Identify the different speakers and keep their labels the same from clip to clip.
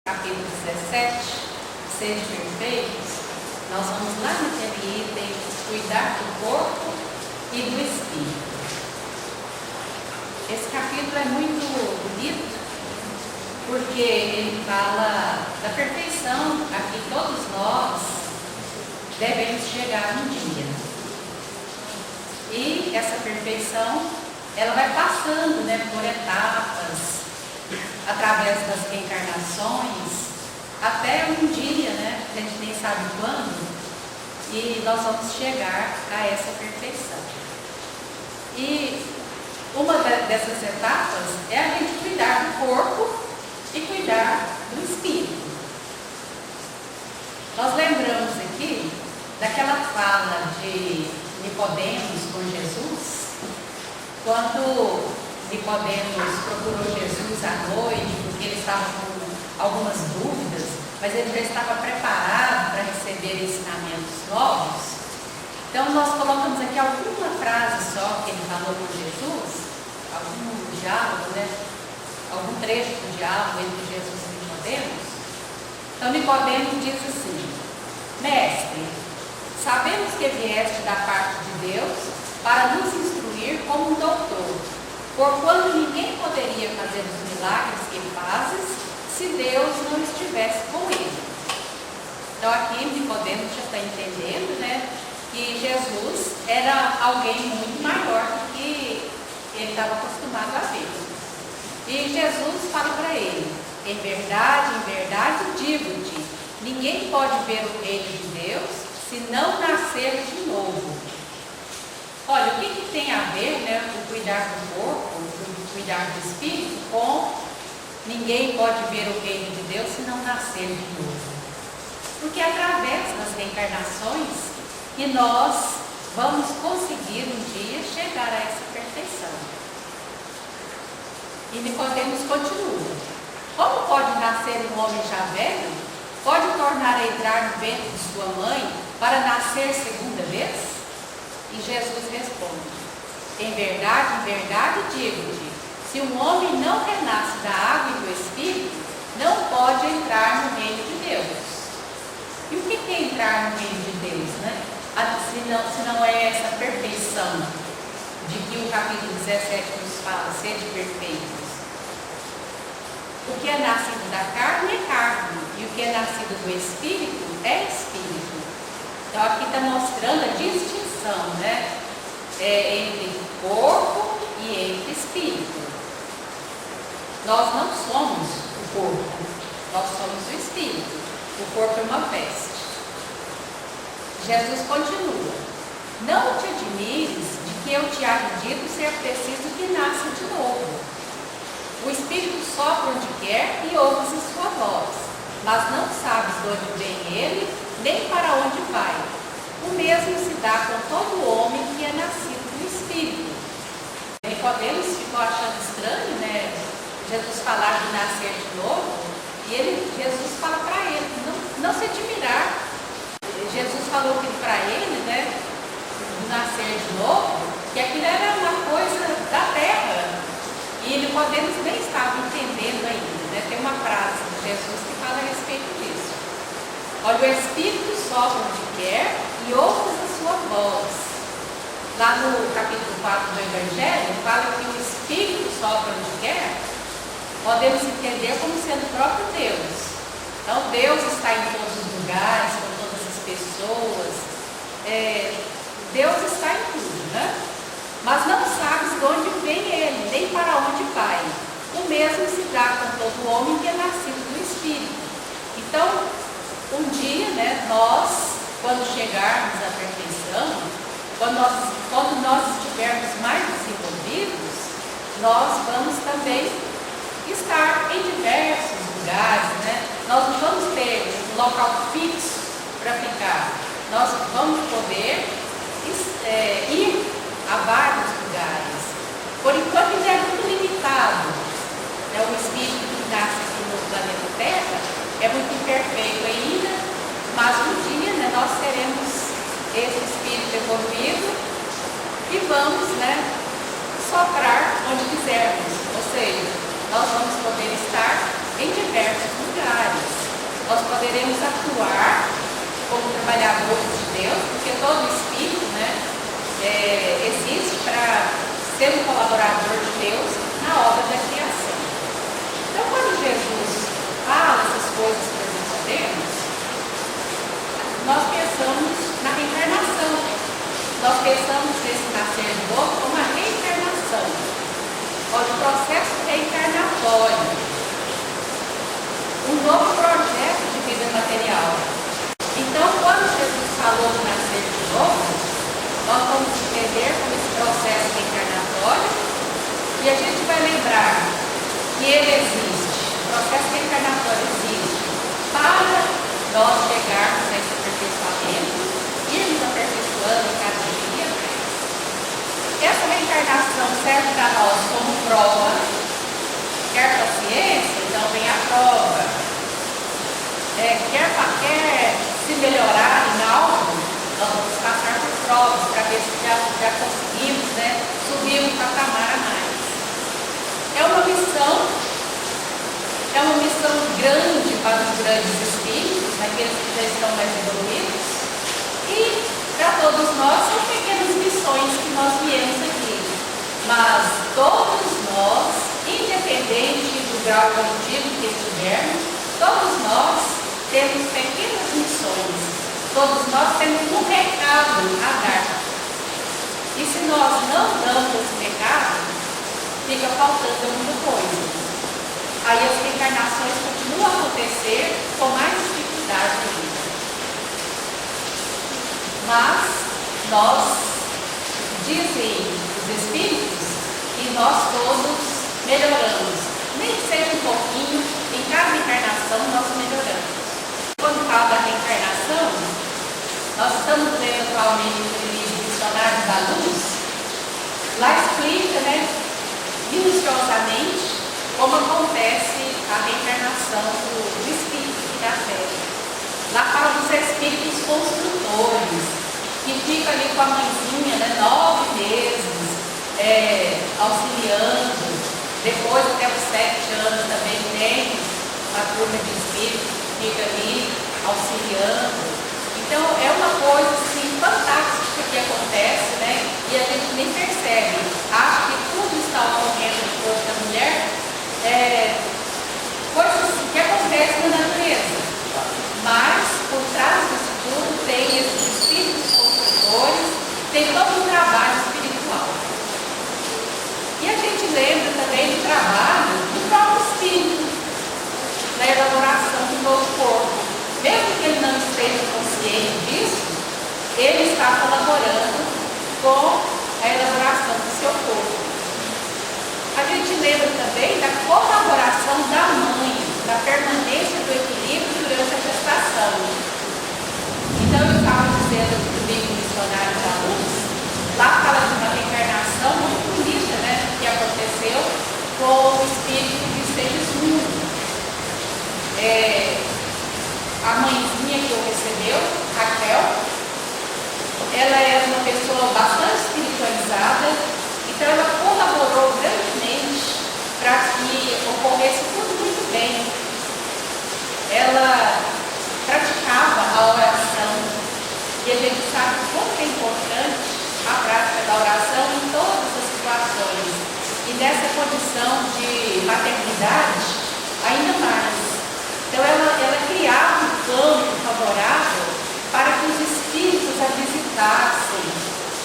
Speaker 1: capítulo 17, sede perfeitos, nós vamos lá naquele item, cuidar do corpo e do espírito. Esse capítulo é muito bonito, porque ele fala da perfeição a que todos nós devemos chegar um dia. E essa perfeição, ela vai passando, por etapas, através das reencarnações, até um dia, a gente nem sabe quando, e nós vamos chegar a essa perfeição. E uma dessas etapas é a gente cuidar do corpo e cuidar do espírito. Nós lembramos aqui daquela fala de Nicodemos com Jesus, quando Nicodemos procurou Jesus à noite, porque ele estava com algumas dúvidas, mas ele já estava preparado para receber ensinamentos novos. Então nós colocamos aqui alguma frase só que ele falou com Jesus, algum diálogo, algum trecho do diálogo entre Jesus e Nicodemos. Então Nicodemos diz assim: Mestre, sabemos que vieste da parte de Deus para nos instruir como um doutor, porquanto ninguém poderia fazer os milagres que fazes se Deus não estivesse com ele. Então aqui Nicodemos já está entendendo, que Jesus era alguém muito maior do que ele estava acostumado a ver. E Jesus fala para ele: em verdade, digo-te, ninguém pode ver o reino de Deus se não nascer de novo. Olha, o que tem a ver, o cuidar do corpo, o cuidar do espírito, com ninguém pode ver o reino de Deus se não nascer de novo? Porque é através das reencarnações que nós vamos conseguir um dia chegar a essa perfeição. E Nicodemos continua: como pode nascer um homem já velho? Pode tornar a entrar no ventre de sua mãe para nascer segunda vez? E Jesus responde: em verdade, digo-te, se um homem não renasce da água e do Espírito, não pode entrar no reino de Deus. E o que é entrar no reino de Deus, se não é essa perfeição de que o capítulo 17 nos fala, sede perfeitos. O que é nascido da carne é carne, e o que é nascido do Espírito é Espírito. Então aqui está mostrando a distinção, entre corpo e entre espírito. Nós não somos o corpo, nós somos o espírito. O corpo é uma veste. Jesus continua: não te admires de que eu te haja dito ser preciso que nasça de novo. O Espírito sopra onde quer e ouves a sua voz, mas não sabes de onde vem ele, nem para onde vai. O mesmo se dá com todo homem que é nascido do Espírito. Nicodemos ficou achando estranho, Jesus falar de nascer de novo, e Jesus fala para ele, não se admirar. Jesus falou para ele, de nascer de novo, que aquilo era uma coisa da terra. E Nicodemos nem estava entendendo ainda, Tem uma frase de Jesus que fala a respeito disso. Olha, o Espírito sopra onde quer e ouves a sua voz. Lá no capítulo 4 do Evangelho, fala que o Espírito sopra onde quer. Podemos entender como sendo o próprio Deus. Então Deus está em todos os lugares, com todas as pessoas. Deus está em tudo, Mas não sabes de onde vem ele, nem para onde vai. O mesmo se dá com todo homem que é nascido do Espírito. Então, um dia, nós, quando chegarmos à perfeição, quando nós estivermos mais desenvolvidos, nós vamos também estar em diversos lugares, Nós não vamos ter um local fixo para ficar. Nós vamos poder ir a vários lugares. Por enquanto ele é muito limitado. O espírito que nasce aqui no planeta Terra é muito imperfeito ainda, mas um dia nós teremos esse espírito evoluído e vamos soprar onde quisermos. Ou seja, nós vamos poder estar em diversos lugares. ser um colaborador de Deus na obra da criação. Então, quando Jesus fala essas coisas para os Nicodemus, nós pensamos na reencarnação. Nós pensamos nesse nascer de novo como uma reencarnação. Olha, o processo reencarnatório. Um novo projeto de vida material. Então, quando Jesus falou do nascer de novo, nós vamos entender como esse processo reencarnatório e a gente vai lembrar que ele existe, o processo reencarnatório existe para nós chegarmos a esse aperfeiçoamento, irmos aperfeiçoando cada dia. Essa reencarnação serve para nós como prova. Quer paciência? Então vem a prova. Quer se melhorar em algo? Nós vamos passar por provas para ver se já conseguimos, subir um patamar a mais. É uma missão grande para os grandes espíritos, aqueles que já estão mais evoluídos, e para todos nós são pequenas missões que nós viemos aqui. Mas todos nós, independente do grau evolutivo que estivermos, todos nós temos pequenas missões, todos nós temos um recado a dar. E se nós não damos esse recado, fica faltando muita coisa. Aí as reencarnações continuam a acontecer com mais dificuldade ainda. Mas nós, dizem os espíritos, que nós todos melhoramos. Nem que seja um pouquinho, em cada encarnação nós melhoramos. Quando fala da reencarnação, nós estamos lendo atualmente o livro Dicionário da Luz. Lá explica, minuciosamente, como acontece a reencarnação do espírito aqui na Terra. Lá fala dos espíritos construtores, que ficam ali com a mãezinha, 9 meses, auxiliando. Depois, até os 7 anos, também tem uma turma de espíritos que fica ali auxiliando. Então, é uma coisa assim, fantástica que acontece, e a gente nem percebe. Acha que tudo está ocorrendo no corpo da mulher, coisas assim, que acontecem na natureza. Mas, por trás disso tudo, tem esses espíritos construtores, tem todo um trabalho espiritual. E a gente lembra também do trabalho do próprio espírito, na elaboração do novo corpo. Mesmo que ele não esteja consciente disso, ele está colaborando com a elaboração do seu corpo. A gente lembra também da colaboração da mãe, da permanência do equilíbrio durante a gestação. Então, eu estava dizendo do livro Dicionário da Luz, lá fala de uma reencarnação muito bonita, que aconteceu com o espírito de Segismundo. A mãezinha que o recebeu, Raquel, ela era uma pessoa bastante espiritualizada, então ela colaborou grandemente para que ocorresse tudo muito bem. Ela praticava a oração, e a gente sabe como é importante a prática da oração em todas as situações. E nessa condição de maternidade, ainda mais. Então ela criava um campo favorável para que os espíritos a visitassem,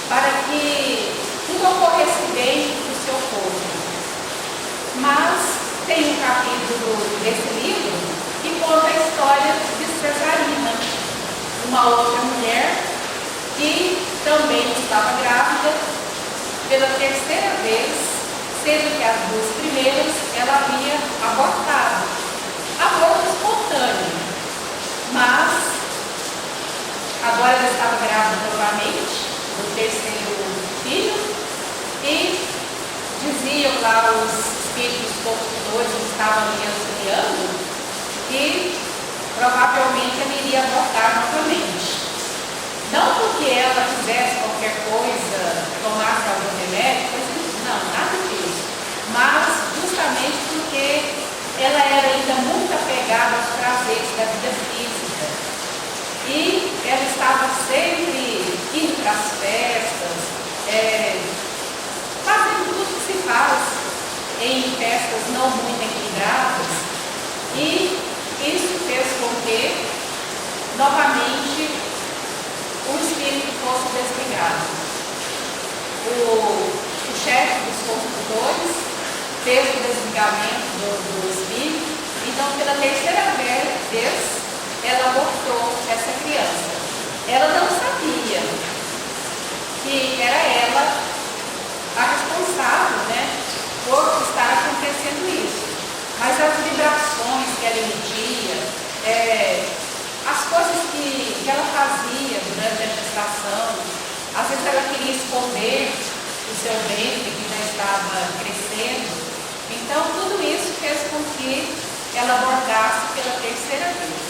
Speaker 1: para que tudo ocorresse bem no seu corpo. Mas tem um capítulo desse livro que conta a história de Cesarina, uma outra mulher que também estava grávida pela 3ª vez, sendo que as 2 primeiras ela havia abortado. Aborto espontâneo, mas agora ela estava grávida novamente, do 3º filho, e diziam lá os espíritos construtores que estavam ali auxiliando que provavelmente ela iria abortar novamente. Não porque ela fizesse qualquer coisa, tomasse algum remédio, não, nada disso, mas justamente porque ela era ainda muito apegada aos prazeres da vida física. E ela estava sempre indo para as festas, fazendo em festas não muito equilibradas, e isso fez com que, novamente, o espírito fosse desligado. O chefe dos construtores fez o desligamento do espírito, então, pela terceira vez, ela abortou essa criança. Ela não sabia que era ela a responsável, né, por estar acontecendo isso. Mas as vibrações que ela emitia, as coisas que ela fazia durante a gestação, às vezes ela queria esconder o seu ventre que já estava crescendo. Então, tudo isso fez com que ela abordasse pela terceira vez.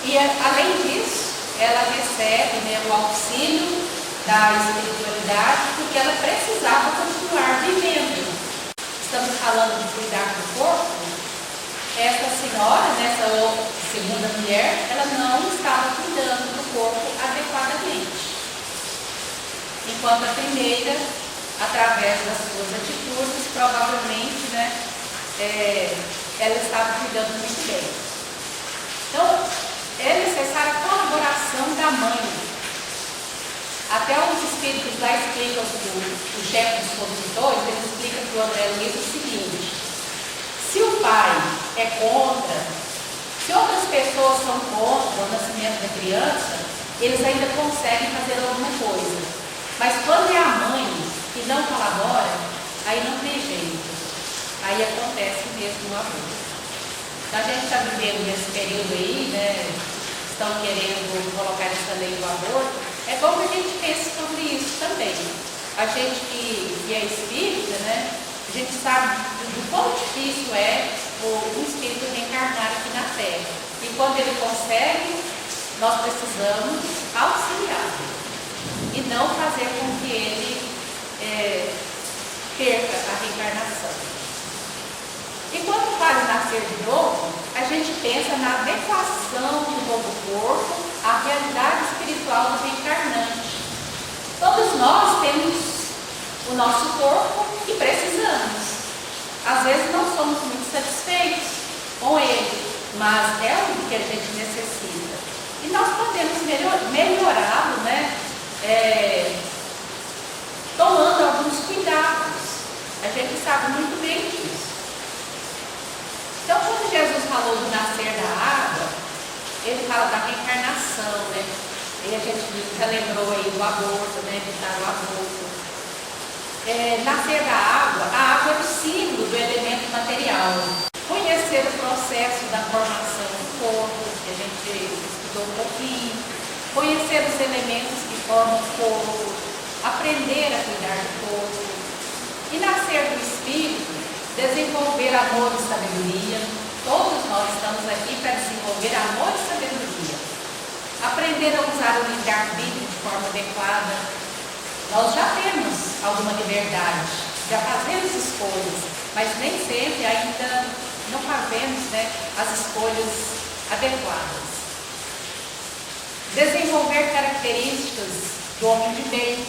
Speaker 1: E, além disso, ela recebe, né, o auxílio da espiritualidade, porque ela precisava continuar vivendo. Estamos falando de cuidar do corpo. Essa senhora, essa segunda mulher, ela não estava cuidando do corpo adequadamente. Enquanto a primeira, através das suas atitudes, provavelmente, né, ela estava cuidando muito bem. Então, é necessária a colaboração da mãe. Até os espíritos lá explicam o chefe dos construtores, ele explica para o André Luiz o seguinte: se o pai é contra, se outras pessoas são contra o nascimento da criança, eles ainda conseguem fazer alguma coisa. Mas quando é a mãe que não colabora, aí não tem jeito. Aí acontece mesmo o aborto. Então, a gente está vivendo nesse período aí, né? Estão querendo colocar essa lei do aborto. É bom que a gente pense sobre isso também. A gente que é espírita, né? A gente sabe do quão difícil é o espírito reencarnar aqui na Terra. E quando ele consegue, nós precisamos auxiliá-lo. E não fazer com que ele perca a reencarnação. E quando faz nascer de novo, a gente pensa na adequação do novo corpo à realidade espiritual do reencarnante. Todos nós temos o nosso corpo e precisamos. Às vezes não somos muito satisfeitos com ele, mas é o que a gente necessita. E nós podemos melhorá-lo, né? Tomando alguns cuidados. A gente sabe muito bem disso. Então, quando Jesus falou do nascer da água, ele fala da reencarnação, né? E a gente já lembrou aí do aborto, né? Evitar o aborto. Nascer da água, a água é o símbolo do elemento material. Conhecer o processo da formação do corpo, que a gente estudou um pouquinho. Conhecer os elementos que formam o corpo. Aprender a cuidar do corpo. E nascer do espírito, desenvolver amor e sabedoria. Todos nós estamos aqui para desenvolver amor e sabedoria. Aprender a usar o livre-arbítrio de forma adequada. Nós já temos alguma liberdade, já fazemos escolhas, mas nem sempre ainda não fazemos, né, as escolhas adequadas. Desenvolver características do homem de bem.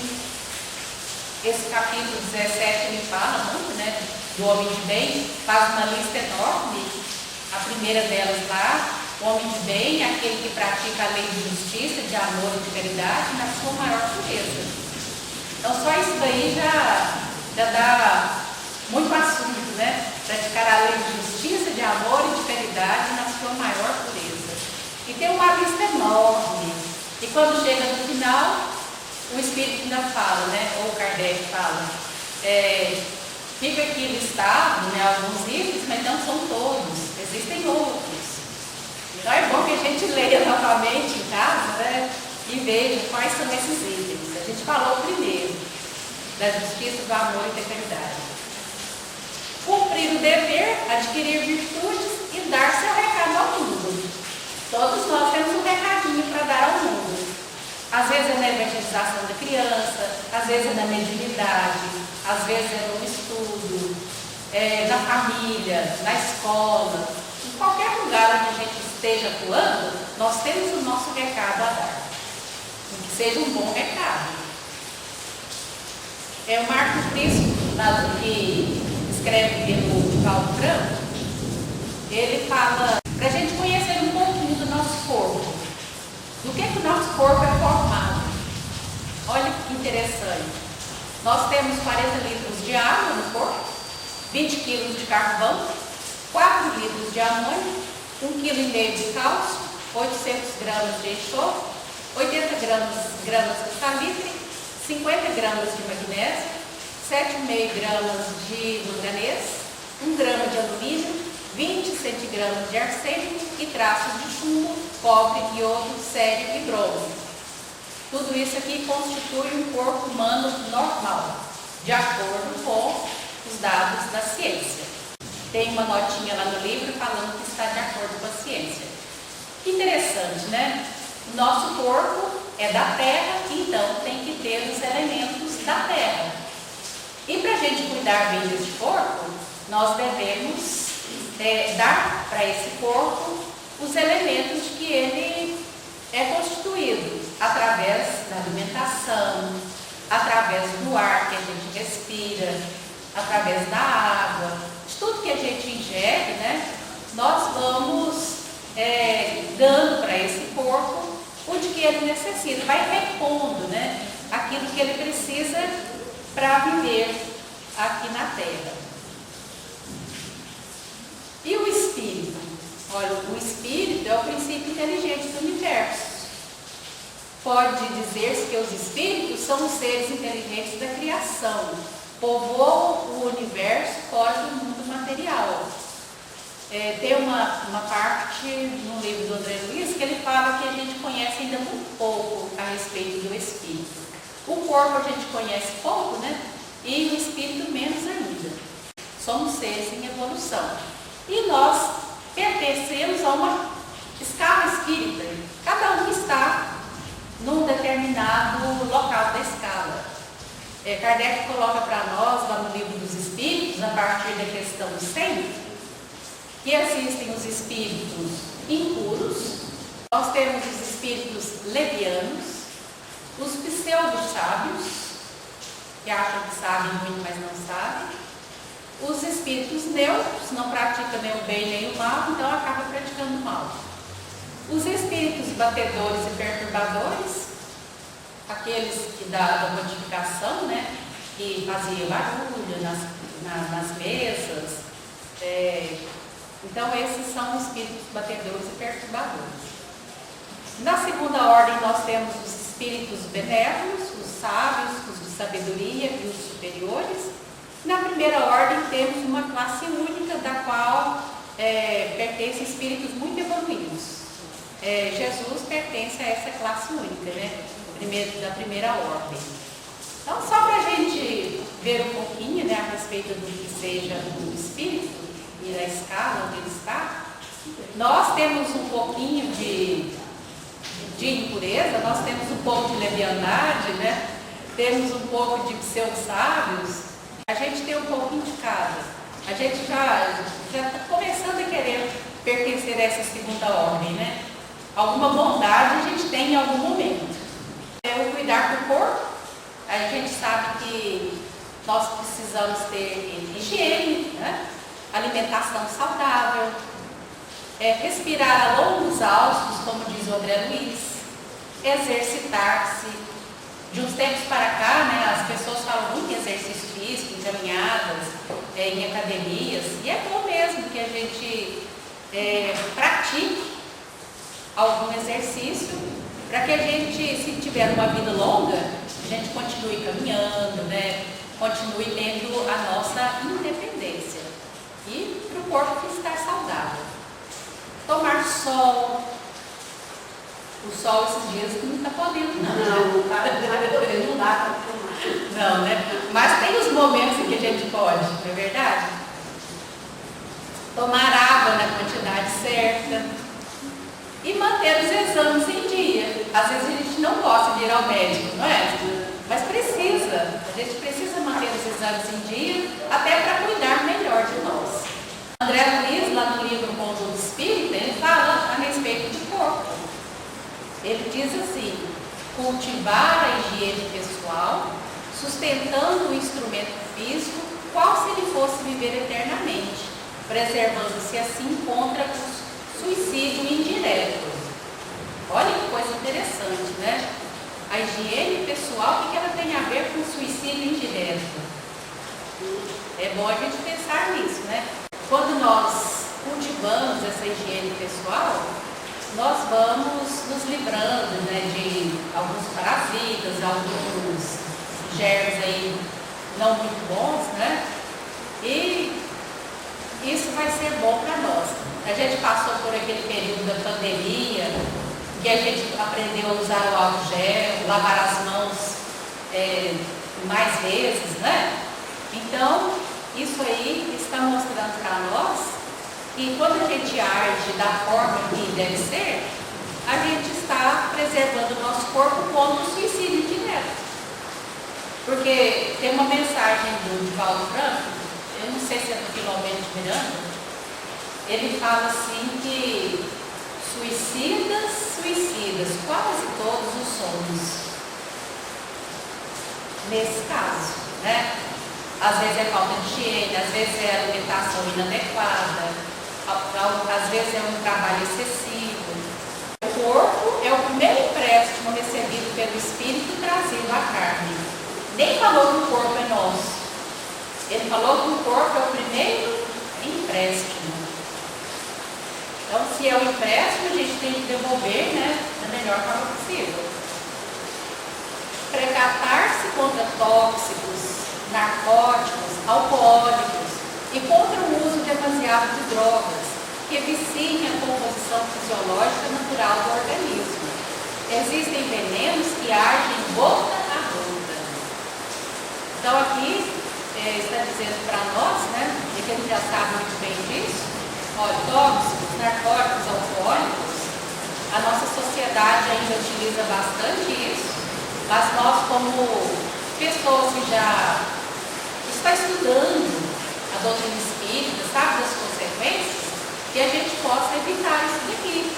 Speaker 1: Esse capítulo 17 ele fala muito, né, do homem de bem, faz uma lista enorme. A primeira delas lá, o homem de bem é aquele que pratica a lei de justiça, de amor e de caridade na sua maior pureza. Então só isso daí já dá muito assunto, né? Praticar a lei de justiça, de amor e de caridade na sua maior pureza. E tem uma lista enorme. E quando chega no final, o Espírito ainda fala, né? Ou Kardec fala, fica aqui listado, né, alguns itens, mas não são todos, existem outros. Então é bom que a gente leia novamente em casa, né, e veja quais são esses itens. A gente falou primeiro da justiça, do amor e da caridade. Cumprir o dever, adquirir virtudes e dar seu recado ao mundo. Todos nós temos um recadinho para dar ao mundo. Às vezes é na evangelização da criança, às vezes é na mediunidade, às vezes é no estudo, na família, na escola, em qualquer lugar onde a gente esteja atuando, nós temos o nosso recado a dar. Que seja um bom recado. O Marco Cristo que escreve pelo Paulo Franco, ele fala para a gente conhecer um pouquinho do nosso corpo, do que o nosso corpo é formado. Olha que interessante. Nós temos 40 litros de água no corpo, 20 quilos de carvão, 4 litros de amônio, 1,5 kg de cálcio, 800 gramas de enxofre, 80 gramas de salitre, 50 gramas de magnésio, 7,5 gramas de manganês, 1 grama de alumínio, 20 centigramas de arsênico e traços de chumbo, cobre, iodo, sério e bronze. Tudo isso aqui constitui um corpo humano normal, de acordo com os dados da ciência. Tem uma notinha lá no livro falando que está de acordo com a ciência. Que interessante, né? O nosso corpo é da terra, então tem que ter os elementos da terra. E para a gente cuidar bem desse corpo, nós devemos dar para esse corpo os elementos que ele é constituído, através da alimentação, através do ar que a gente respira, através da água, de tudo que a gente ingere, né? Nós vamos dando para esse corpo o de que ele necessita, vai repondo, né? Aquilo que ele precisa para viver aqui na Terra. E o espírito? Olha, o espírito é o princípio inteligente do universo. Pode dizer-se que os espíritos são os seres inteligentes da criação, povoam o universo fora do mundo material. Tem uma parte no livro do André Luiz que ele fala que a gente conhece ainda muito pouco a respeito do espírito. O corpo a gente conhece pouco, né? E o espírito menos ainda. Somos seres em evolução. E nós pertencemos a uma escala espírita. Cada um está num determinado local da escala. Kardec coloca para nós, lá no livro dos Espíritos, a partir da questão 100, que existem os espíritos impuros, nós temos os espíritos levianos, os pseudo-sábios, que acham que sabem muito, mas não sabem, os espíritos neutros, não praticam nem o bem nem o mal, então acabam praticando o mal. Os espíritos batedores e perturbadores, aqueles que da modificação, né, que faziam barulho nas mesas. Então, esses são os espíritos batedores e perturbadores. Na segunda ordem, nós temos os espíritos benévolos, os sábios, os de sabedoria e os superiores. Na primeira ordem, temos uma classe única, da qual pertencem espíritos muito evoluídos. Jesus pertence a essa classe única, né? Da primeira ordem. Então, só para a gente ver um pouquinho, né, a respeito do que seja o espírito e da escala onde ele está, nós temos um pouquinho de impureza, nós temos um pouco de leviandade, né? Temos um pouco de pseudo-sábios, a gente tem um pouquinho de cada. A gente já está começando a querer pertencer a essa segunda ordem, né? Alguma bondade a gente tem em algum momento. O cuidar do corpo, a gente sabe que nós precisamos ter higiene, né? Alimentação saudável, respirar a longos hálsicos, como diz o André Luiz, exercitar-se. De uns tempos para cá, né, as pessoas falam muito em exercício físico, em caminhadas, em academias, e é bom mesmo que a gente pratique algum exercício, para que a gente, se tiver uma vida longa, a gente continue caminhando, né? Continue tendo a nossa independência e para o corpo estar saudável. Tomar sol. O sol esses dias não está podendo,
Speaker 2: não dá para tomar.
Speaker 1: Não, né? Mas tem os momentos em que a gente pode, não é verdade? Tomar água na quantidade certa. E manter os exames em dia. Às vezes a gente não gosta de ir ao médico, não é? Mas precisa. A gente precisa manter os exames em dia, até para cuidar melhor de nós. André Luiz, lá no livro Conduta Espírita, ele fala a respeito do corpo. Ele diz assim: cultivar a higiene pessoal, sustentando o instrumento físico, qual se ele fosse viver eternamente, preservando-se assim contra o suicídio indireto. Olha que coisa interessante, né? A higiene pessoal, o que ela tem a ver com o suicídio indireto? É bom a gente pensar nisso, né? Quando nós cultivamos essa higiene pessoal, nós vamos nos livrando, né, de alguns parasitas, alguns germes aí não muito bons, né? E isso vai ser bom para nós. A gente passou por aquele período da pandemia, que a gente aprendeu a usar o álcool gel, lavar as mãos mais vezes, né? Então, isso aí está mostrando para nós que quando a gente age da forma que deve ser, a gente está preservando o nosso corpo contra o suicídio direto. Porque tem uma mensagem do Paulo Franco, eu não sei se é do Filomeno de Miranda, ele fala assim que suicidas, quase todos os somos. Nesse caso, né? Às vezes é falta de higiene, às vezes é alimentação inadequada, às vezes é um trabalho excessivo. O corpo é o primeiro empréstimo recebido pelo Espírito trazido à carne. Nem falou que o corpo é nosso. Ele falou que o corpo é o primeiro empréstimo. Então, se é um empréstimo, a gente tem que devolver, né, da melhor forma possível. Precatar-se contra tóxicos, narcóticos, alcoólicos e contra o uso demasiado de drogas, que viciem a composição fisiológica natural do organismo. Existem venenos que agem gota a gota. Então, aqui está dizendo para nós, né, e que a gente já sabe muito bem disso, tóxicos, narcóticos, alcoólicos, a nossa sociedade ainda utiliza bastante isso, mas nós, como pessoas que já está estudando a doutrina espírita, sabe das consequências, que a gente possa evitar isso daqui.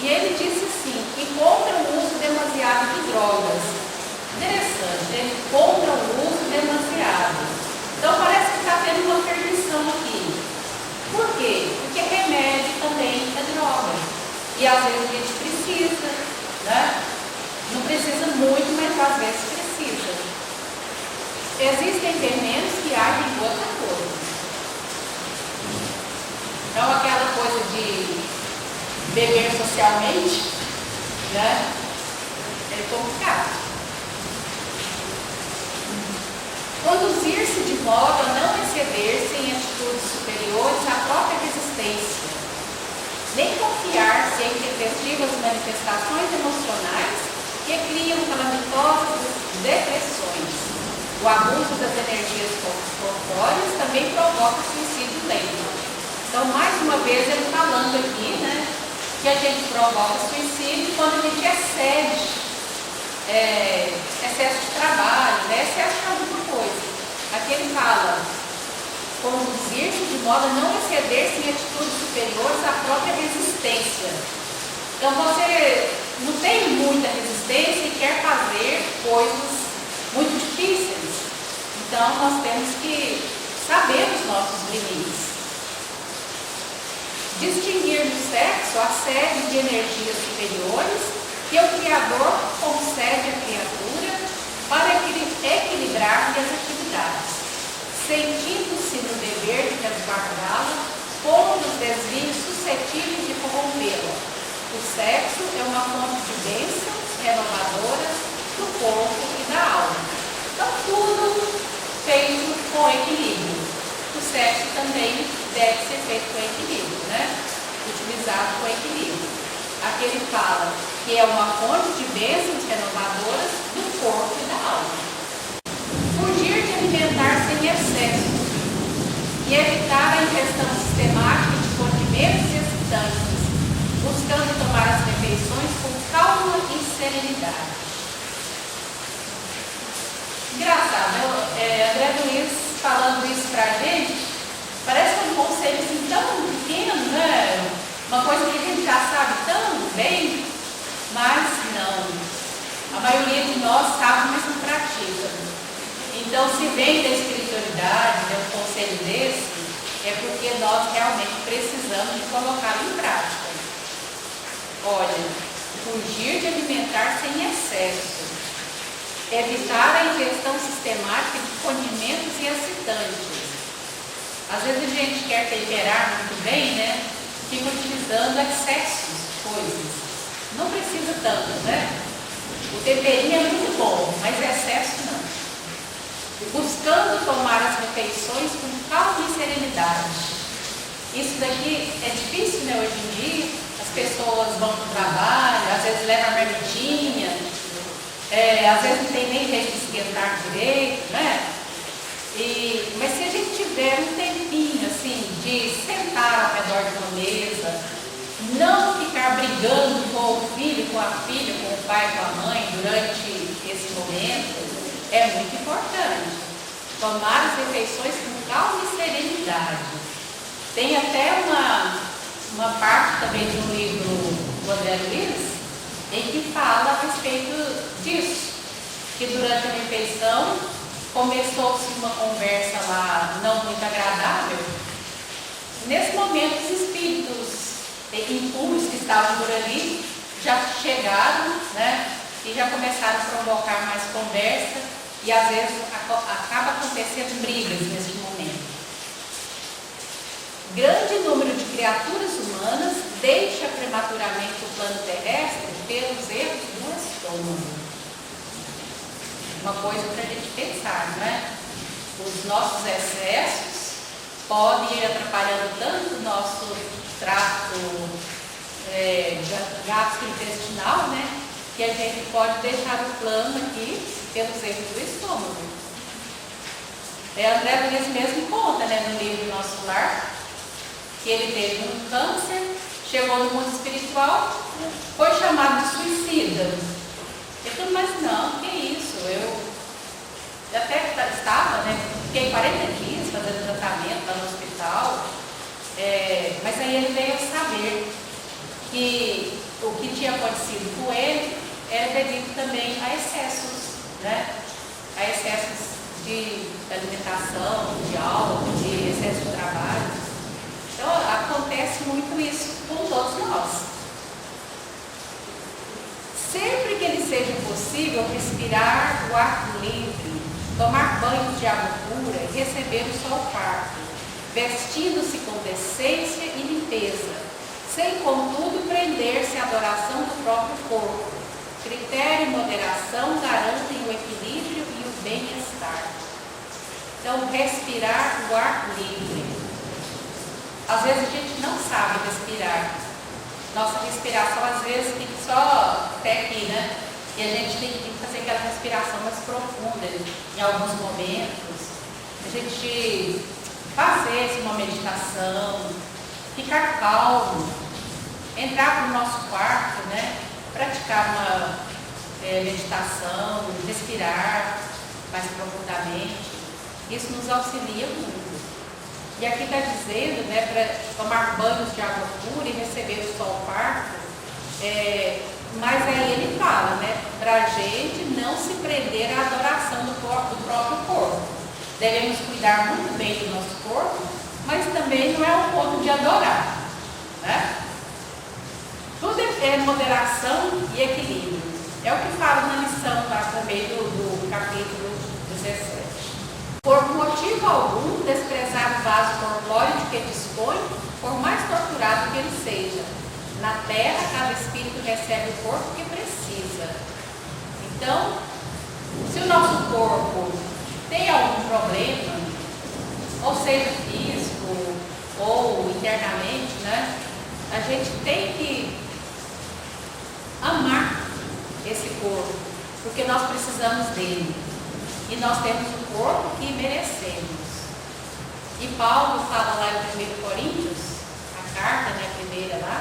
Speaker 1: E ele disse assim, que contra o uso demasiado de drogas. Interessante, ele contra o uso demasiado. Então parece que está tendo uma perdição aqui. Por quê? Porque remédio também é droga. E às vezes a gente precisa, né? Não precisa muito, mas às vezes precisa. Existem venenos que agem gota a gota. Então aquela coisa de beber socialmente, né? É complicado. Conduzir-se de modo a não exceder-se em atitudes superiores à própria resistência, nem confiar-se em repetitivas manifestações emocionais que criam calamitosas depressões. O abuso das energias corpóreas também provoca suicídio lento. Então, mais uma vez, ele falando aqui, né, que a gente provoca suicídio quando a gente excede. Excesso de trabalho, né? Excesso de alguma coisa. Aqui ele fala, conduzir-se de modo a não exceder-se em atitudes superiores à própria resistência. Então você não tem muita resistência e quer fazer coisas muito difíceis. Então nós temos que saber os nossos limites. Distinguir no sexo a sede de energias superiores que o Criador concede à criatura para equilibrar-lhe as atividades, sentindo-se no dever de resguardá-la contra os desvios suscetíveis de corrompê-la. O sexo é uma fonte de bênçãos renovadoras do corpo e da alma. Então, tudo feito com equilíbrio. O sexo também deve ser feito com equilíbrio, né? Utilizado com equilíbrio. Aqui ele fala que é uma fonte de bênçãos renovadoras do corpo e da alma. Fugir de alimentar sem excesso e evitar a ingestão sistemática de condimentos e excitantes, buscando tomar as refeições com calma e serenidade. Engraçado, né? André Luiz falando isso pra gente, parece que é um conselho assim, tão pequeno, né? Uma coisa que a gente já sabe tão bem, mas não. A maioria de nós sabe, mas não pratica. Então, se vem da Espírita plano de colocá-lo em prática. Olha, fugir de alimentar sem excesso, evitar a ingestão sistemática de condimentos e excitantes. Às vezes a gente quer temperar muito bem, né? Fica utilizando excessos de coisas. Não precisa tanto, né? O temperinho é muito bom, mas excesso não. Buscando tomar as refeições com calma e serenidade. Isso daqui é difícil, né, hoje em dia. As pessoas vão para o trabalho, às vezes levam a marmitinha, às vezes não tem nem jeito de esquentar direito, né? Mas se a gente tiver um tempinho, assim, de sentar ao redor de uma mesa, não ficar brigando com o filho, com a filha, com o pai, com a mãe, durante esse momento, é muito importante. Tomar as refeições com calma e serenidade. Tem até uma parte também de um livro do André Luiz, em que fala a respeito disso, que durante a refeição começou-se uma conversa lá não muito agradável. Nesse momento, os espíritos impuros que estavam por ali já chegaram, né, e já começaram a provocar mais conversa, e às vezes acaba acontecendo brigas nesse momento. Grande número de criaturas humanas deixa prematuramente o plano terrestre pelos erros do estômago. Uma coisa para a gente pensar, né? Os nossos excessos podem ir atrapalhando tanto o nosso trato gastrointestinal, né? Que a gente pode deixar o plano aqui pelos erros do estômago. André Luiz mesmo conta, né, no livro Nosso Lar, que ele teve um câncer, chegou no mundo espiritual, foi chamado de suicida. Ele falou, mas não, que isso? Eu até estava, né? Fiquei 40 dias fazendo tratamento lá no hospital, mas aí ele veio a saber que o que tinha acontecido com ele era devido também a excessos, né? A excessos de alimentação, de álcool, de excesso de trabalho. Então, acontece muito isso com todos nós. Sempre que ele seja possível, respirar o ar livre, tomar banhos de água pura e receber o sol farto, vestindo-se com decência e limpeza, sem, contudo, prender-se à adoração do próprio corpo. Critério e moderação garantem o equilíbrio e o bem-estar. Então, respirar o ar livre. Às vezes a gente não sabe respirar. Nossa respiração às vezes fica só até aqui, né? E a gente tem que fazer aquela respiração mais profunda em alguns momentos. A gente fazer uma meditação, ficar calmo, entrar para o nosso quarto, né? Praticar uma meditação, respirar mais profundamente. Isso nos auxilia muito. E aqui está dizendo, né, para tomar banhos de água pura e receber o sol farto, mas aí ele fala, né, para a gente não se prender à adoração do próprio corpo. Devemos cuidar muito bem do nosso corpo, mas também não é um ponto de adorar, né? Tudo é moderação e equilíbrio. É o que fala na lição lá também do capítulo 17. Por motivo algum, desprezar o vaso corpóreo de que dispõe, por mais torturado que ele seja. Na terra, cada espírito recebe o corpo que precisa. Então, se o nosso corpo tem algum problema, ou seja físico ou internamente, né, a gente tem que amar esse corpo, porque nós precisamos dele. E nós temos o corpo que merecemos. E Paulo fala lá em 1 Coríntios, a carta, né, a primeira lá,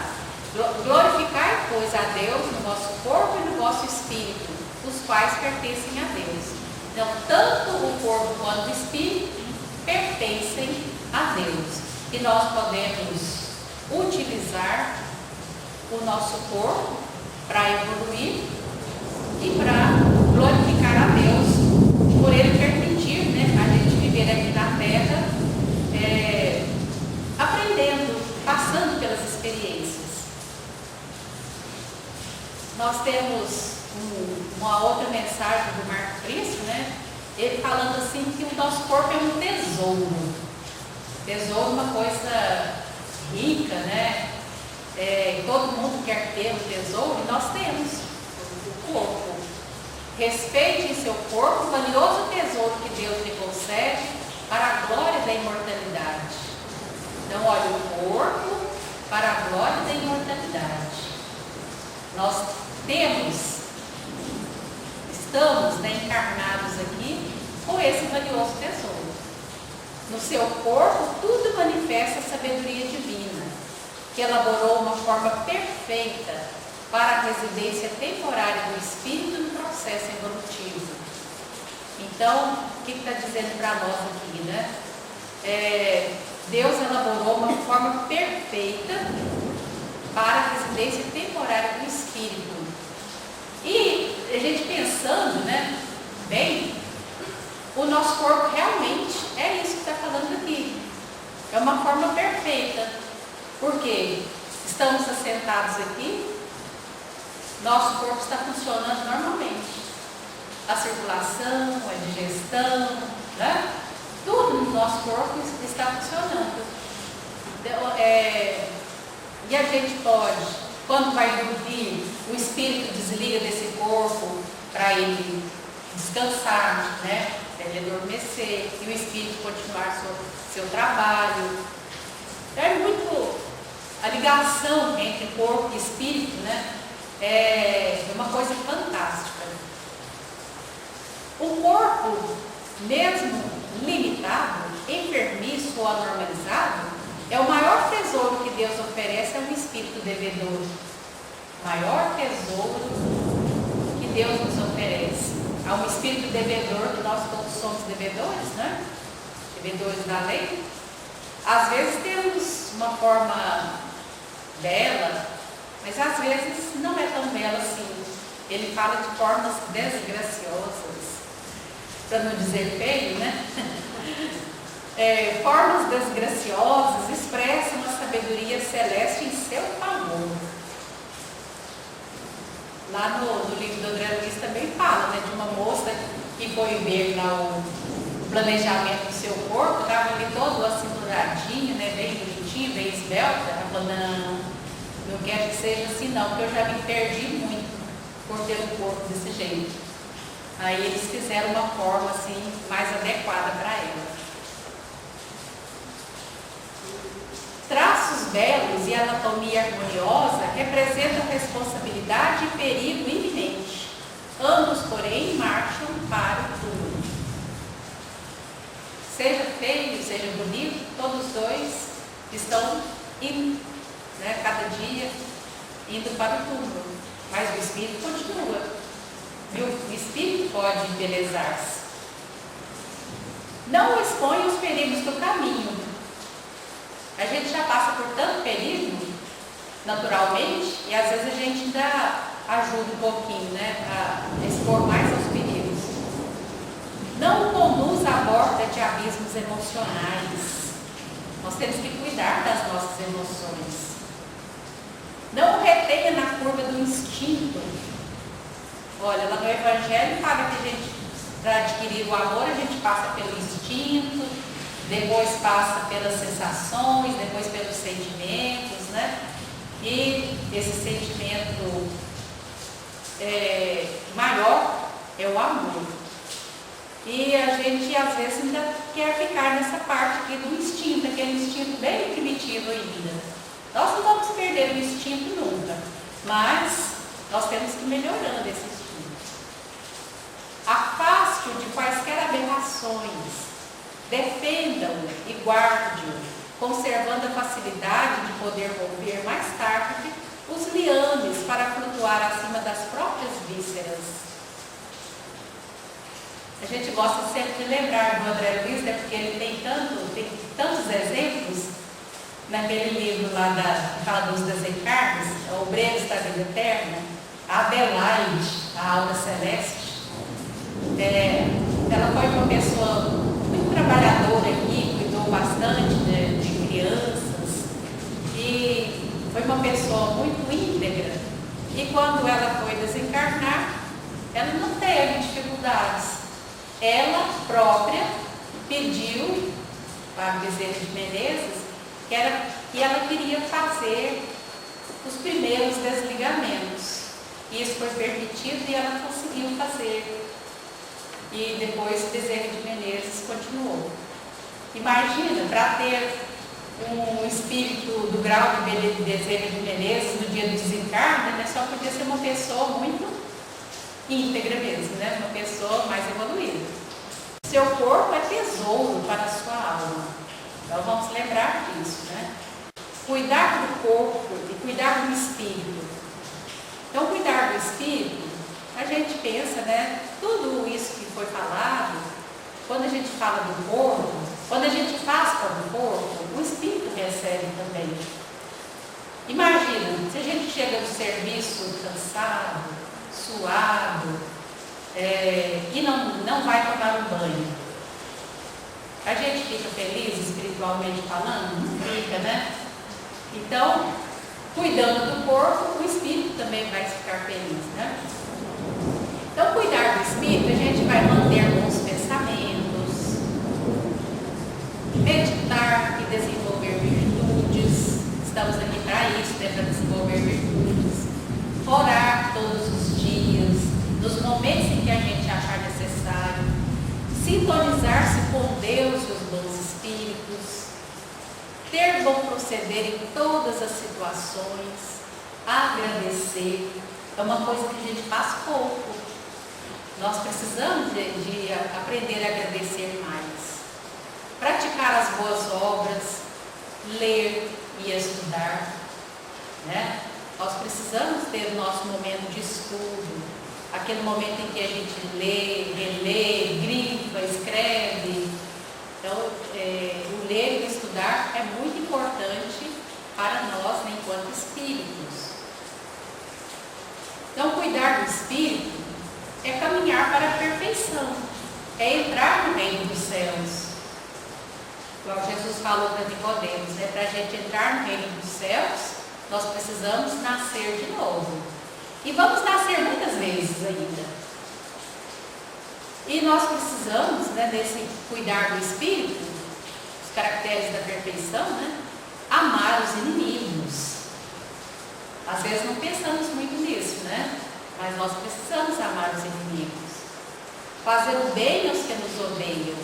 Speaker 1: glorificai, pois, a Deus no vosso corpo e no vosso espírito, os quais pertencem a Deus. Então, tanto o corpo quanto o espírito pertencem a Deus. E nós podemos utilizar o nosso corpo para evoluir e para glorificar a Deus, por Ele permitir, né, a gente viver aqui na Terra, aprendendo, passando experiências. Nós temos uma outra mensagem do Marco Cristo, né? Ele falando assim que o nosso corpo é um tesouro. Tesouro é uma coisa rica, né? Todo mundo quer ter um tesouro e nós temos o corpo. Respeite seu corpo, o valioso tesouro que Deus lhe concede para a glória da imortalidade. Então, olha, o corpo para a glória da imortalidade. Nós estamos, né, encarnados aqui com esse valioso tesouro. No seu corpo, tudo manifesta a sabedoria divina, que elaborou uma forma perfeita para a residência temporária do espírito no processo evolutivo. Então, o que está dizendo para nós aqui, né? Deus elaborou uma forma perfeita para a residência temporária do espírito. E a gente pensando, né, bem, o nosso corpo realmente é isso que está falando aqui. É uma forma perfeita. Porque estamos assentados aqui, nosso corpo está funcionando normalmente. A circulação, a digestão, né? Tudo no nosso corpo está funcionando. E a gente pode, quando vai dormir, o espírito desliga desse corpo para ele descansar, né? Para ele adormecer e o espírito continuar seu trabalho. É muito. A ligação entre corpo e espírito, né? É uma coisa fantástica. O corpo, mesmo limitado, enfermiço ou anormalizado, é o maior tesouro que Deus oferece ao espírito devedor. O maior tesouro que Deus nos oferece ao espírito devedor, que nós todos somos devedores, né? Devedores da lei. Às vezes temos uma forma bela, mas às vezes não é tão bela assim. Ele fala de formas desgraciosas, para não dizer feio, né? Formas desgraciosas expressam a sabedoria celeste em seu favor. Lá no livro do André Luiz também fala, né, de uma moça que foi ver lá o planejamento do seu corpo, estava ali todo acinturadinho, né, bem bonitinho, bem esbelta. Ela falou, não quero que seja assim não, porque eu já me perdi muito por ter um corpo desse jeito. Aí eles fizeram uma forma assim, mais adequada para ela. Traços belos e anatomia harmoniosa representam responsabilidade e perigo iminente. Ambos, porém, marcham para o túmulo. Seja feio, seja bonito, todos os dois estão indo, né, cada dia indo para o túmulo. Mas o espírito continua. O espírito pode embelezar-se. Não expõe os perigos do caminho. A gente já passa por tanto perigo, naturalmente, e às vezes a gente ainda ajuda um pouquinho, né, a expor mais aos perigos. Não conduz à borda de abismos emocionais. Nós temos que cuidar das nossas emoções. Não retenha na curva do instinto. Olha, lá no Evangelho fala que a gente, para adquirir o amor, a gente passa pelo instinto, depois passa pelas sensações, depois pelos sentimentos, né? E esse sentimento maior é o amor. E a gente às vezes ainda quer ficar nessa parte aqui do instinto, aquele instinto bem primitivo ainda. Nós não vamos perder o instinto nunca, mas nós temos que ir melhorando esse instinto. Afaste-o de quaisquer aberrações, defenda-o e guarde-o, conservando a facilidade de poder romper mais tarde os liames para flutuar acima das próprias vísceras. A gente gosta sempre de lembrar do André Luiz, né, porque ele tem tantos exemplos naquele livro lá que fala dos desencarnes, Obreiros da Vida Eterna. A Adelaide, a Aura Celeste, ela foi uma pessoa muito trabalhadora aqui, cuidou bastante de crianças e foi E quando ela foi desencarnar, ela não teve dificuldades. Ela própria pediu para a Bezerra de Menezes que ela queria fazer os primeiros desligamentos. Isso foi permitido e ela conseguiu fazer. E depois Bezerra de Menezes continuou. Imagina, para ter um espírito do grau de Bezerra de Menezes no dia do desencarne, né, só podia ser uma pessoa muito íntegra mesmo, né, uma pessoa mais evoluída. Seu corpo é tesouro para a sua alma. Então vamos lembrar disso, né? Cuidar do corpo e cuidar do espírito. Então, cuidar do espírito, a gente pensa, né? Tudo isso que foi falado, quando a gente fala do corpo, quando a gente faz para o corpo, o espírito recebe também. Imagina, se a gente chega do serviço cansado, suado, e não vai tomar um banho, a gente fica feliz espiritualmente falando? Não fica, né? Então, cuidando do corpo, o espírito também vai ficar feliz, né? Então, cuidar do espírito, a gente vai manter bons pensamentos, meditar e desenvolver virtudes. Estamos aqui para isso, né? Para desenvolver virtudes. Orar todos os dias, nos momentos em que a gente achar necessário. Sintonizar-se com Deus e os bons espíritos. Ter bom proceder em todas as situações. Agradecer. É uma coisa que a gente faz pouco. Nós precisamos de aprender a agradecer mais. Praticar as boas obras, ler e estudar, né? Nós precisamos ter o nosso momento de estudo, aquele momento em que a gente lê, relê, grifa, escreve. Então, o ler e o estudar é muito importante para nós, enquanto espíritos. Então, cuidar do espírito é caminhar para a perfeição, é entrar no reino dos céus. Igual Jesus falou para Nicodemos, né? Para a gente entrar no reino dos céus, nós precisamos nascer de novo. E vamos nascer muitas vezes ainda. E nós precisamos, né, desse cuidar do espírito, os caracteres da perfeição, né? Amar os inimigos. Às vezes não pensamos muito nisso, né? Mas nós precisamos amar os inimigos. Fazer o bem aos que nos odeiam.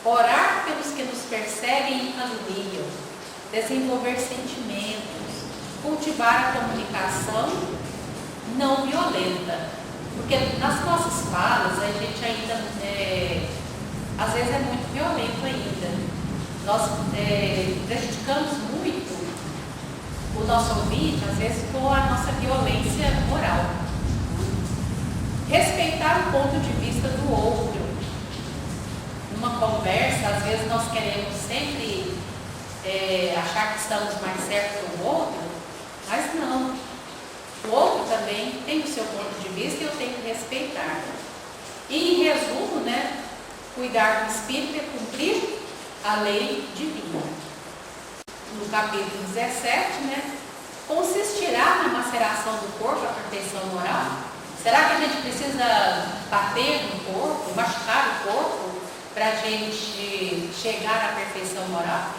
Speaker 1: Orar pelos que nos perseguem e caluniam. Desenvolver sentimentos. Cultivar a comunicação não violenta. Porque nas nossas falas a gente ainda, às vezes é muito violento ainda. Nós prejudicamos muito o nosso ouvinte, às vezes, com a nossa violência moral. Respeitar o ponto de vista do outro. Numa conversa, às vezes nós queremos sempre achar que estamos mais certos que o outro, mas não. O outro também tem o seu ponto de vista e eu tenho que respeitar. E, em resumo, né, cuidar do espírito é cumprir a lei divina. No capítulo 17, né, consistirá na maceração do corpo a perfeição moral? Será que a gente precisa bater no corpo, machucar o corpo, para a gente chegar à perfeição moral?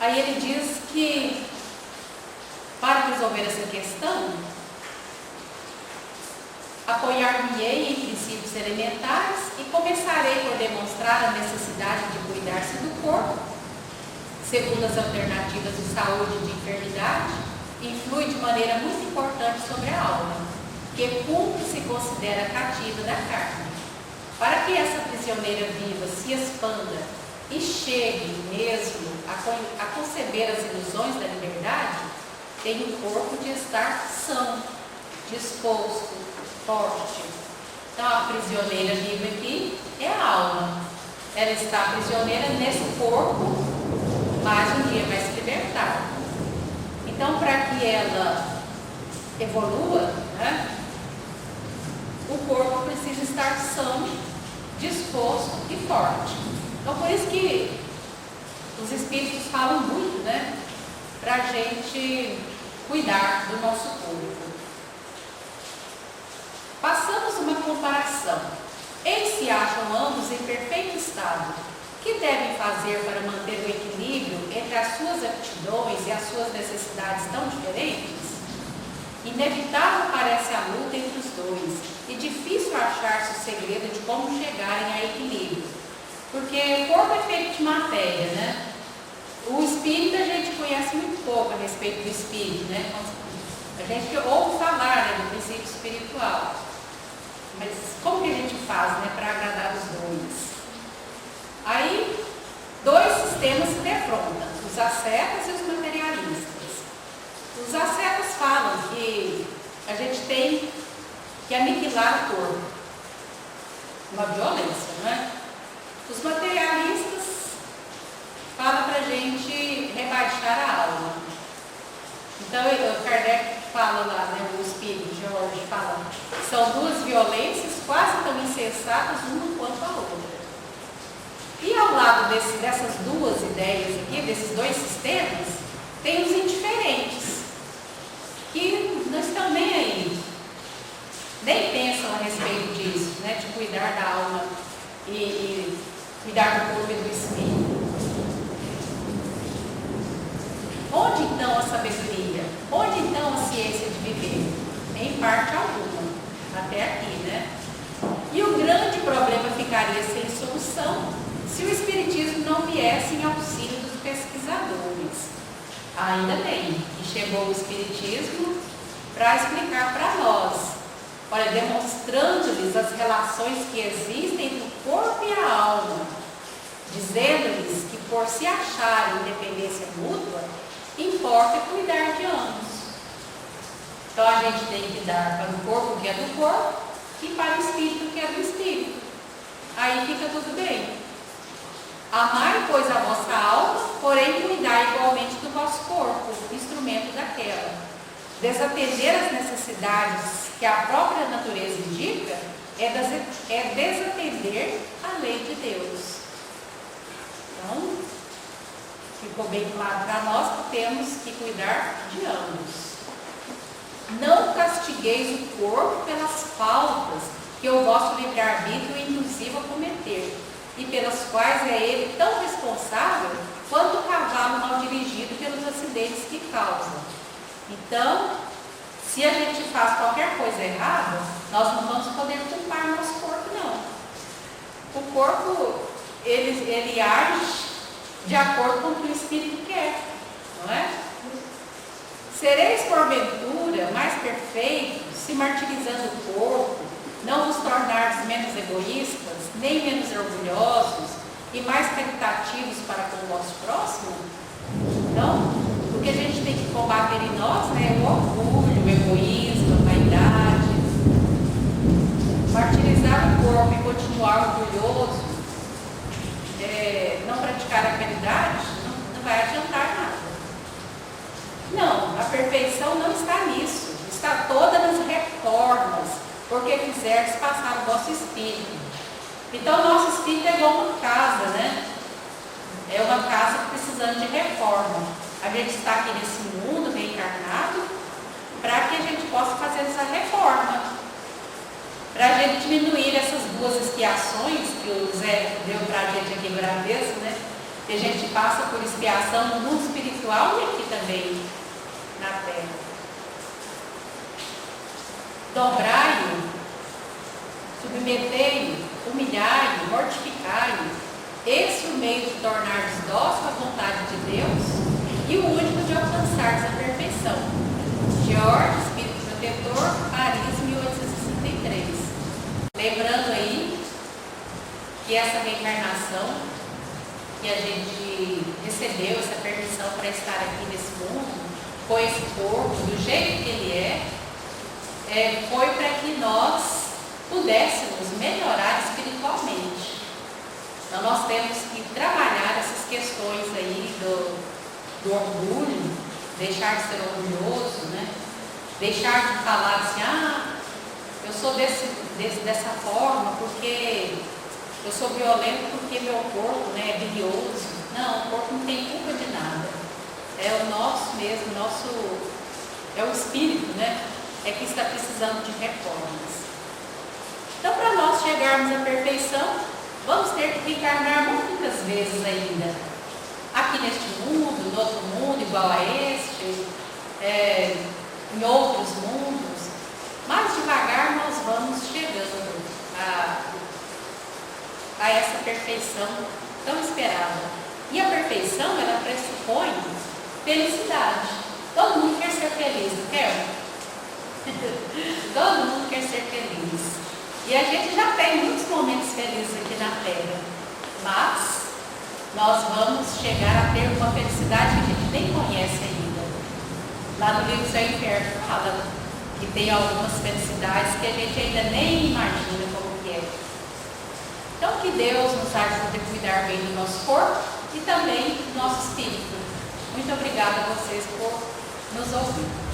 Speaker 1: Aí ele diz que, para resolver essa questão, apoiar-me-ei em princípios elementares e começarei por demonstrar a necessidade de cuidar-se do corpo, segundo as alternativas de saúde e de enfermidade, influi de maneira muito importante sobre a alma, que cumpre se considera cativa da carne. Para que essa prisioneira viva se expanda e chegue mesmo a conceber as ilusões da liberdade, tem o corpo de estar são, disposto, forte. Então a prisioneira viva aqui é a alma. Ela está prisioneira nesse corpo, mas um dia vai se libertar. Então, para que ela evolua, né, o corpo precisa estar são, disposto e forte. Então, por isso que os espíritos falam muito, né, para a gente cuidar do nosso corpo. Passamos uma comparação. Eles se acham ambos em perfeito estado. O que devem fazer para manter o equilíbrio entre as suas aptidões e as suas necessidades tão diferentes? Inevitável parece a luta entre os dois e difícil achar-se o segredo de como chegarem a equilíbrio. Porque o corpo é feito de matéria, né? O espírito a gente conhece muito pouco a respeito do espírito, né? A gente ouve falar, né, do princípio espiritual. Mas como que a gente faz, né, para agradar os dois? Aí, dois sistemas se defrontam, os ascetas e os materialistas. Os ascetas falam que a gente tem que aniquilar o corpo. Uma violência, não é? Os materialistas falam para a gente rebaixar a alma. Então, Kardec fala lá, né, o espírito, George fala, que são duas violências quase tão insensatas uma quanto a outra. E ao lado dessas duas ideias aqui, desses dois sistemas, tem os indiferentes, que não estão nem aí, nem pensam a respeito disso, né, de cuidar da alma e cuidar do corpo e do espírito. Onde então a sabedoria? Onde então a ciência de viver? Em parte alguma, até aqui, né? E o grande problema ficaria sem solução se o Espiritismo não viesse em auxílio dos pesquisadores. Ainda bem que chegou o Espiritismo para explicar para nós, olha, demonstrando-lhes as relações que existem entre o corpo e a alma, dizendo-lhes que por se acharem independência mútua, importa cuidar de ambos. Então a gente tem que dar para o corpo o que é do corpo e para o espírito o que é do espírito. Aí fica tudo bem. Amai, pois, a vossa alma, porém cuidar igualmente do vosso corpo, instrumento daquela. Desatender as necessidades que a própria natureza indica é desatender a lei de Deus. Então, ficou bem claro para nós que temos que cuidar de ambos. Não castigueis o corpo pelas faltas que o vosso livre-arbítrio é induzivo a cometer, e pelas quais é ele tão responsável quanto o cavalo mal dirigido pelos acidentes que causa. Então, se a gente faz qualquer coisa errada, nós não vamos poder culpar o nosso corpo, não. O corpo, ele age de acordo com o que o espírito quer, não é? Sereis porventura mais perfeitos se martirizando o corpo, não vos tornares menos egoístas, nem menos orgulhosos e mais caritativos para com o vosso próximo? Então, o que a gente tem que combater em nós, né, é o orgulho, o egoísmo, a vaidade. Martirizar o corpo e continuar orgulhoso, não praticar a caridade, não vai adiantar nada. Não, a perfeição não está nisso, está toda nas reformas, porque quiseres passar o vosso espírito. Então, o nosso espírito é igual uma casa, né? É uma casa precisando de reforma. A gente está aqui nesse mundo reencarnado para que a gente possa fazer essa reforma, para a gente diminuir essas duas expiações que o Zé deu para a gente aqui em Bradesco, né? Que a gente passa por expiação no mundo espiritual e aqui também na Terra. Dobrai-o, submetei-o, humilhai-o, mortificai-o. Esse é o meio de tornar-vos dócil à vontade de Deus e o único de alcançar a perfeição. George, Espírito Protetor, Paris, 1863. Lembrando aí que essa reencarnação, que a gente recebeu essa permissão para estar aqui nesse mundo, com esse corpo, do jeito que ele foi para que nós pudéssemos melhorar espiritualmente. Então nós temos que trabalhar essas questões aí do orgulho, deixar de ser orgulhoso, né? Deixar de falar assim, eu sou dessa forma porque eu sou violento porque meu corpo, né, é bilioso. Não, o corpo não tem culpa de nada. É o nosso mesmo, é o espírito, né? É que está precisando de reformas. Então, para nós chegarmos à perfeição, vamos ter que reencarnar muitas vezes ainda. Aqui neste mundo, no outro mundo igual a este, em outros mundos. Mas devagar nós vamos chegando a essa perfeição tão esperada. E a perfeição, ela pressupõe felicidade. Todo mundo quer ser feliz, não quer? Todo mundo quer ser feliz. E a gente já tem muitos momentos felizes aqui na Terra. Mas nós vamos chegar a ter uma felicidade que a gente nem conhece ainda. Lá no livro Céu e Inferno fala que tem algumas felicidades que a gente ainda nem imagina como que é. Então que Deus nos ajude a cuidar bem do nosso corpo e também do nosso espírito. Muito obrigada a vocês por nos ouvir.